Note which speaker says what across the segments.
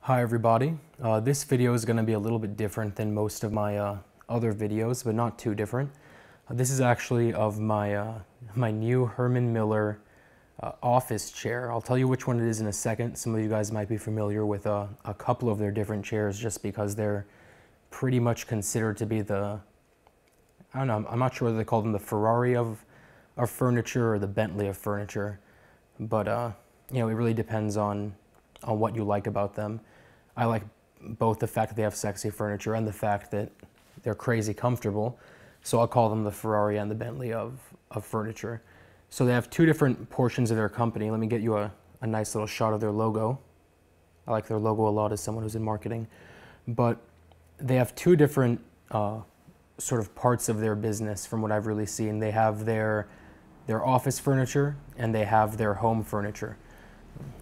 Speaker 1: Hi everybody, this video is going to be a little bit different than most of my other videos, but not too different. This is actually of my new Herman Miller office chair. I'll tell you which one it is in a second. Some of you guys might be familiar with a couple of their different chairs just because they're pretty much considered to be the, I don't know, I'm not sure whether they call them the Ferrari of furniture or the Bentley of furniture, but you know, it really depends on what you like about them. I like both the fact that they have sexy furniture and the fact that they're crazy comfortable. So I'll call them the Ferrari and the Bentley of furniture. So they have two different portions of their company. Let me get you a nice little shot of their logo. I like their logo a lot as someone who's in marketing. But they have two different sort of parts of their business from what I've really seen. They have their office furniture and they have their home furniture.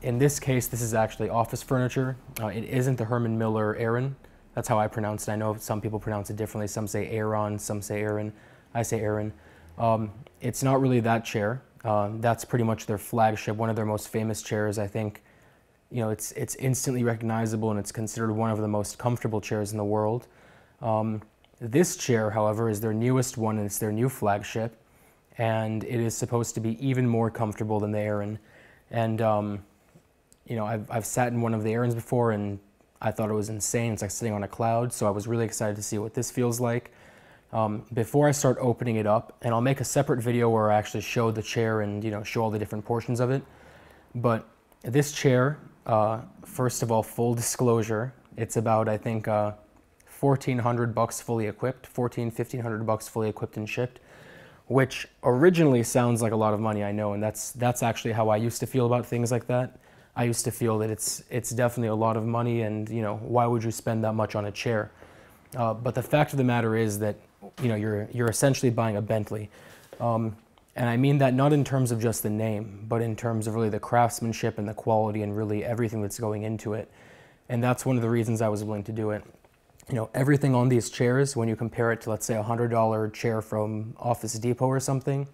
Speaker 1: In this case, this is actually office furniture. It isn't the Herman Miller Aaron. That's how I pronounce it. I know some people pronounce it differently. Some say Aaron, some say Aaron. I say Aaron. It's not really that chair. That's pretty much their flagship, one of their most famous chairs. I think, you know, it's instantly recognizable and it's considered one of the most comfortable chairs in the world. This chair, however, is their newest one and it's their new flagship. And it is supposed to be even more comfortable than the Aaron. And, you know, I've sat in one of the Aarons before and I thought it was insane. It's like sitting on a cloud. So I was really excited to see what this feels like. Before I start opening it up, and I'll make a separate video where I actually show the chair and, you know, show all the different portions of it. But this chair, first of all, full disclosure, it's about, I think, $1,400 fully equipped, $1,500 fully equipped and shipped. Which originally sounds like a lot of money, I know, and that's actually how I used to feel about things like that. I used to feel that it's definitely a lot of money, and you know, why would you spend that much on a chair? But the fact of the matter is that, you know, you're essentially buying a Bentley, and I mean that not in terms of just the name, but in terms of really the craftsmanship and the quality and really everything that's going into it. And that's one of the reasons I was willing to do it. You know, everything on these chairs, when you compare it to, let's say, a $100 chair from Office Depot or something,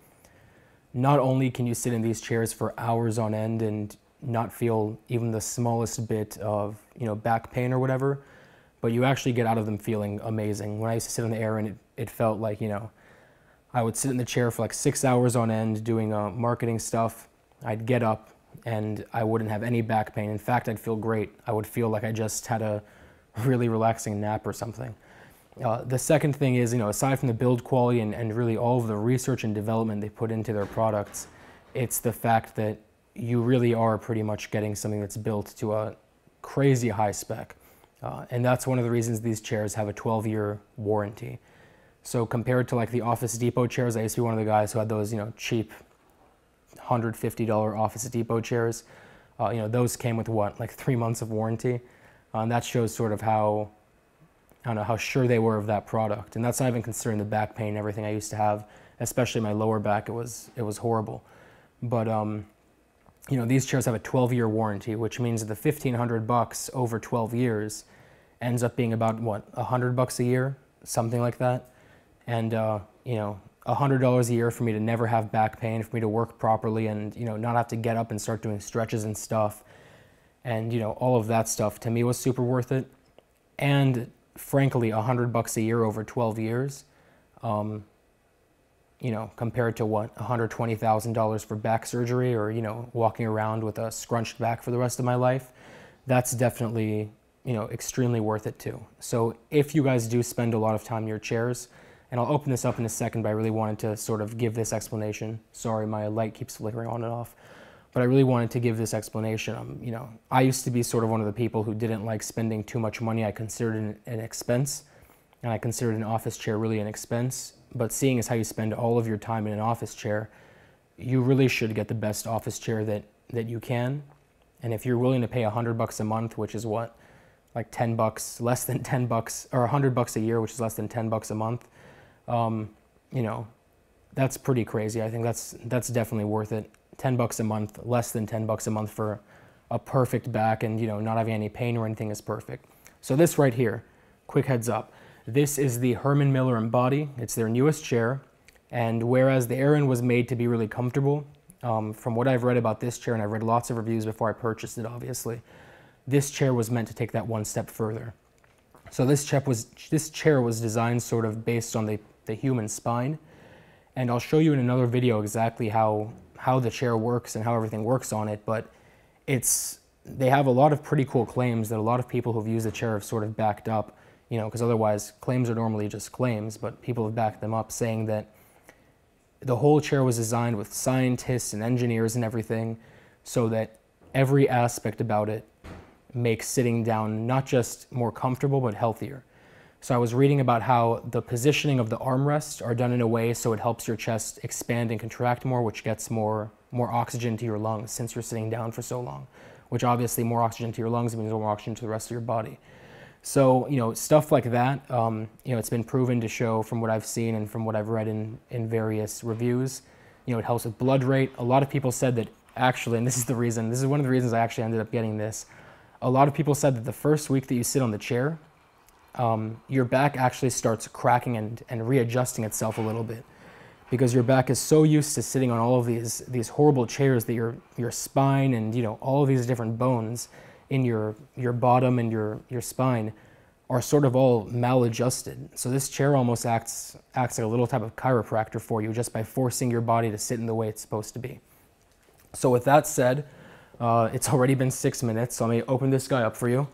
Speaker 1: not only can you sit in these chairs for hours on end and not feel even the smallest bit of, you know, back pain or whatever, but you actually get out of them feeling amazing. When I used to sit in the Aaron, it felt like, you know, I would sit in the chair for like 6 hours on end doing marketing stuff. I'd get up and I wouldn't have any back pain. In fact, I'd feel great. I would feel like I just had a really relaxing nap or something. The second thing is, you know, aside from the build quality and really all of the research and development they put into their products, it's the fact that you really are pretty much getting something that's built to a crazy high spec. And that's one of the reasons these chairs have a 12-year warranty. So compared to like the Office Depot chairs, I used to be one of the guys who had those, you know, cheap $150 Office Depot chairs. You know, those came with what, like 3 months of warranty? And that shows sort of how, I don't know, how sure they were of that product. And that's not even considering the back pain and everything I used to have, especially my lower back. It was horrible. But, you know, these chairs have a 12-year warranty, which means that the $1,500 over 12 years ends up being about, what, $100 a year? Something like that. And, you know, $100 a year for me to never have back pain, for me to work properly and, you know, not have to get up and start doing stretches and stuff. And, you know, all of that stuff to me was super worth it. And frankly, $100 a year over 12 years, you know, compared to what, $120,000 for back surgery or, you know, walking around with a scrunched back for the rest of my life, that's definitely, you know, extremely worth it too. So if you guys do spend a lot of time in your chairs, and I'll open this up in a second, but I really wanted to sort of give this explanation. Sorry, my light keeps flickering on and off. But I really wanted to give this explanation. You know, I used to be sort of one of the people who didn't like spending too much money. I considered it an expense, and I considered an office chair really an expense. But seeing as how you spend all of your time in an office chair, you really should get the best office chair that you can. And if you're willing to pay $100 a month, which is what, like $10, less than $10, or $100 a year, which is less than $10 a month, you know, that's pretty crazy. I think that's definitely worth it. $10 a month, less than $10 a month for a perfect back and, you know, not having any pain or anything is perfect. So this right here, quick heads up. This is the Herman Miller Embody. It's their newest chair. And whereas the Aaron was made to be really comfortable, from what I've read about this chair, and I've read lots of reviews before I purchased it, obviously, this chair was meant to take that one step further. So this chair was designed sort of based on the human spine, and I'll show you in another video exactly how the chair works and how everything works on it, but they have a lot of pretty cool claims that a lot of people who've used the chair have sort of backed up, you know, because otherwise claims are normally just claims, but people have backed them up, saying that the whole chair was designed with scientists and engineers and everything so that every aspect about it makes sitting down not just more comfortable, but healthier. So I was reading about how the positioning of the armrests are done in a way so it helps your chest expand and contract more, which gets more oxygen to your lungs since you're sitting down for so long, which obviously more oxygen to your lungs means more oxygen to the rest of your body. So, you know, stuff like that, you know, it's been proven to show from what I've seen and from what I've read in various reviews, you know, it helps with blood rate. A lot of people said that actually, and this is one of the reasons I actually ended up getting this, a lot of people said that the first week that you sit on the chair, your back actually starts cracking and readjusting itself a little bit, because your back is so used to sitting on all of these horrible chairs that your spine and, you know, all of these different bones in your bottom and your spine are sort of all maladjusted. So this chair almost acts like a little type of chiropractor for you just by forcing your body to sit in the way it's supposed to be. So with that said, it's already been 6 minutes, so let me open this guy up for you.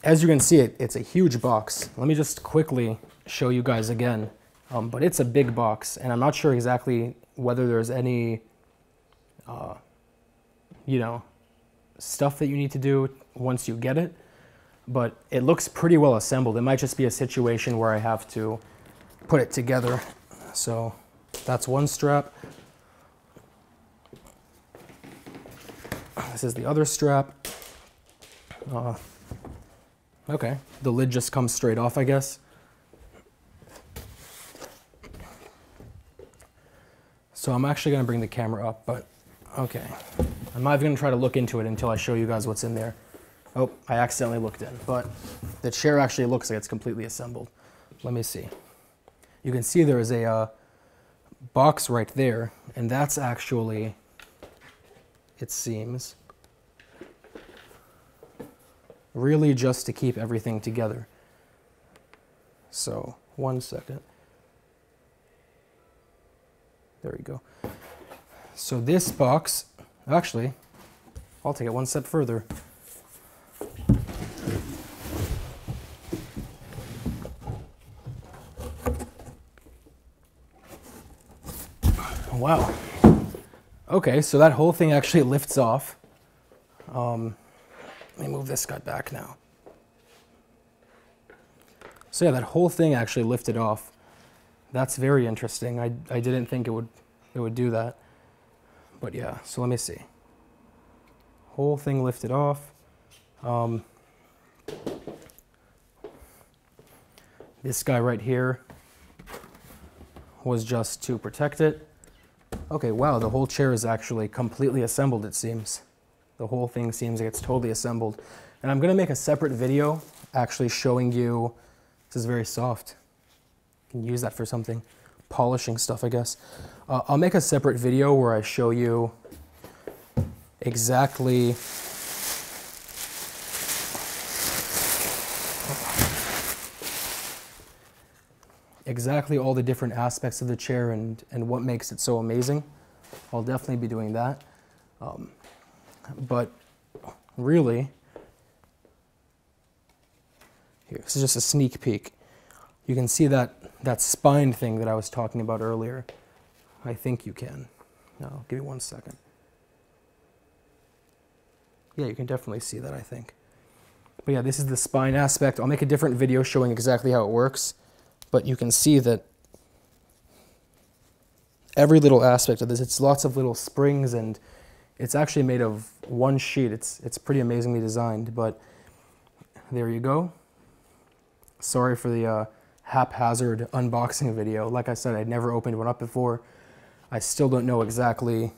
Speaker 1: As you can see, it's a huge box. Let me just quickly show you guys again. But it's a big box, and I'm not sure exactly whether there's any, you know, stuff that you need to do once you get it, but it looks pretty well assembled. It might just be a situation where I have to put it together. So that's one strap. This is the other strap. Okay, the lid just comes straight off, I guess. So I'm actually going to bring the camera up, but okay. I'm not even going to try to look into it until I show you guys what's in there. Oh, I accidentally looked in, but the chair actually looks like it's completely assembled. Let me see. You can see there is a box right there, and that's actually, it seems, really just to keep everything together. So, one second. There we go. So this box, actually, I'll take it one step further. Wow. Okay, so that whole thing actually lifts off. Let me move this guy back now. So yeah, that whole thing actually lifted off. That's very interesting. I didn't think it would do that. But yeah, so let me see. Whole thing lifted off. This guy right here was just to protect it. Okay, wow, the whole chair is actually completely assembled, it seems. The whole thing seems like it's totally assembled. And I'm gonna make a separate video actually showing you, this is very soft. You can use that for something, polishing stuff, I guess. I'll make a separate video where I show you exactly all the different aspects of the chair and what makes it so amazing. I'll definitely be doing that. But really, here, this is just a sneak peek. You can see that spine thing that I was talking about earlier. I think you can. No, give me 1 second. Yeah, you can definitely see that, I think. But yeah, this is the spine aspect. I'll make a different video showing exactly how it works. But you can see that every little aspect of this, it's lots of little springs, and it's actually made of one sheet. It's pretty amazingly designed, but there you go. Sorry for the haphazard unboxing video. Like I said, I'd never opened one up before. I still don't know exactly,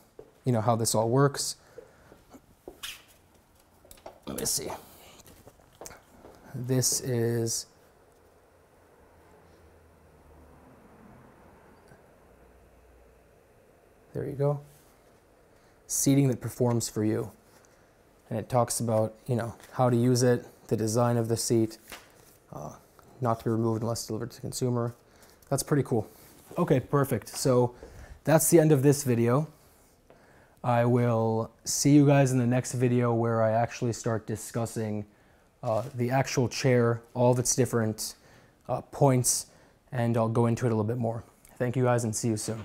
Speaker 1: you know, how this all works. Let me see. This is there you go. Seating that performs for you. and it talks about, you know, how to use it, the design of the seat, not to be removed unless delivered to the consumer. That's pretty cool. Okay, perfect. So that's the end of this video. I will see you guys in the next video where I actually start discussing the actual chair, all of its different points, and I'll go into it a little bit more. Thank you guys and see you soon.